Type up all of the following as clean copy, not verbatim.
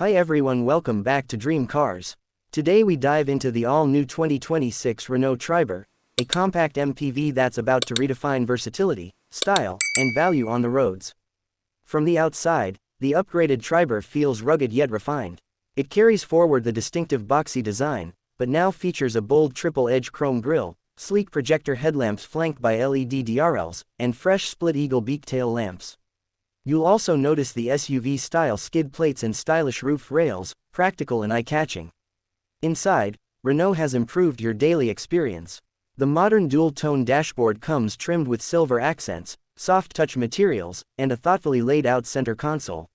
Hi everyone, welcome back to Dream Cars. Today we dive into the all-new 2026 Renault Triber, a compact MPV that's about to redefine versatility, style, and value on the roads. From the outside, the upgraded Triber feels rugged yet refined. It carries forward the distinctive boxy design, but now features a bold triple-edge chrome grille, sleek projector headlamps flanked by LED DRLs, and fresh split-eagle beak tail lamps. You'll also notice the SUV-style skid plates and stylish roof rails, practical and eye-catching. Inside, Renault has improved your daily experience. The modern dual-tone dashboard comes trimmed with silver accents, soft-touch materials, and a thoughtfully laid-out center console.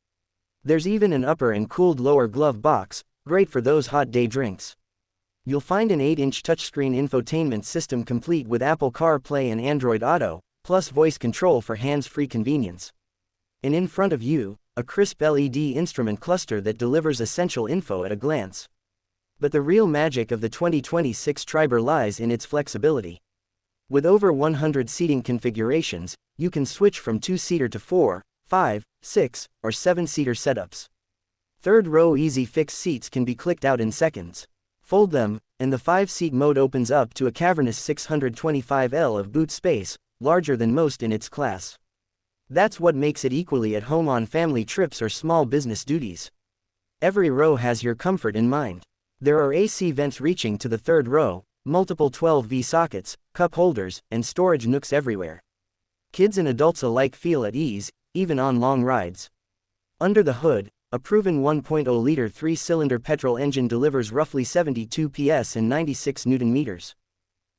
There's even an upper and cooled lower glove box, great for those hot day drinks. You'll find an 8-inch touchscreen infotainment system complete with Apple CarPlay and Android Auto, plus voice control for hands-free convenience. And in front of you, a crisp LED instrument cluster that delivers essential info at a glance. But the real magic of the 2026 Triber lies in its flexibility. With over 100 seating configurations, you can switch from 2-seater to 4, 5, 6, or 7-seater setups. Third-row easy-fix seats can be clicked out in seconds. Fold them, and the 5-seat mode opens up to a cavernous 625L of boot space, larger than most in its class. That's what makes it equally at home on family trips or small business duties. Every row has your comfort in mind. There are AC vents reaching to the third row, multiple 12V sockets, cup holders, and storage nooks everywhere. Kids and adults alike feel at ease, even on long rides. Under the hood, a proven 1.0-liter 3-cylinder petrol engine delivers roughly 72 PS and 96 Nm.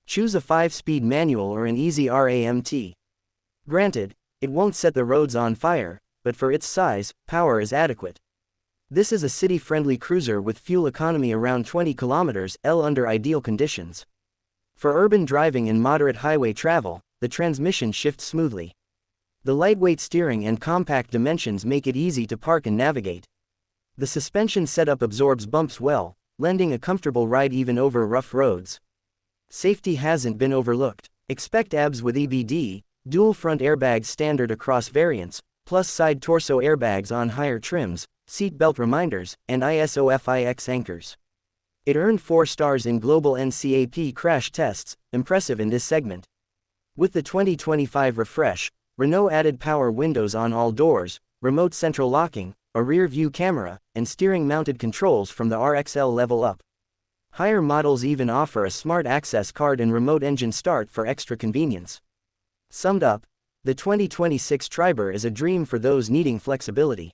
Choose a 5-speed manual or an easy RAMT. Granted, it won't set the roads on fire, but for its size, power is adequate. This is a city-friendly cruiser with fuel economy around 20 km/h under ideal conditions. For urban driving and moderate highway travel, the transmission shifts smoothly. The lightweight steering and compact dimensions make it easy to park and navigate. The suspension setup absorbs bumps well, lending a comfortable ride even over rough roads. Safety hasn't been overlooked. Expect ABS with EBD, dual front airbags standard across variants, plus side torso airbags on higher trims, seat belt reminders, and ISO-FIX anchors. It earned 4 stars in global NCAP crash tests, impressive in this segment. With the 2025 refresh, Renault added power windows on all doors, remote central locking, a rear-view camera, and steering-mounted controls from the RXL level up. Higher models even offer a smart access card and remote engine start for extra convenience. Summed up, the 2026 Triber is a dream for those needing flexibility.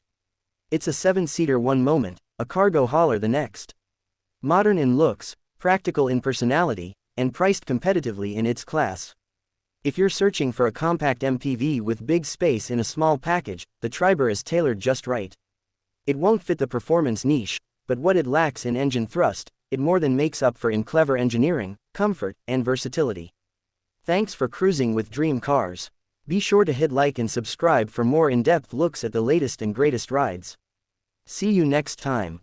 It's a 7-seater one moment, a cargo hauler the next. Modern in looks, practical in personality, and priced competitively in its class. If you're searching for a compact MPV with big space in a small package, the Triber is tailored just right. It won't fit the performance niche, but what it lacks in engine thrust, it more than makes up for in clever engineering, comfort, and versatility. Thanks for cruising with Dream Cars. Be sure to hit like and subscribe for more in-depth looks at the latest and greatest rides. See you next time.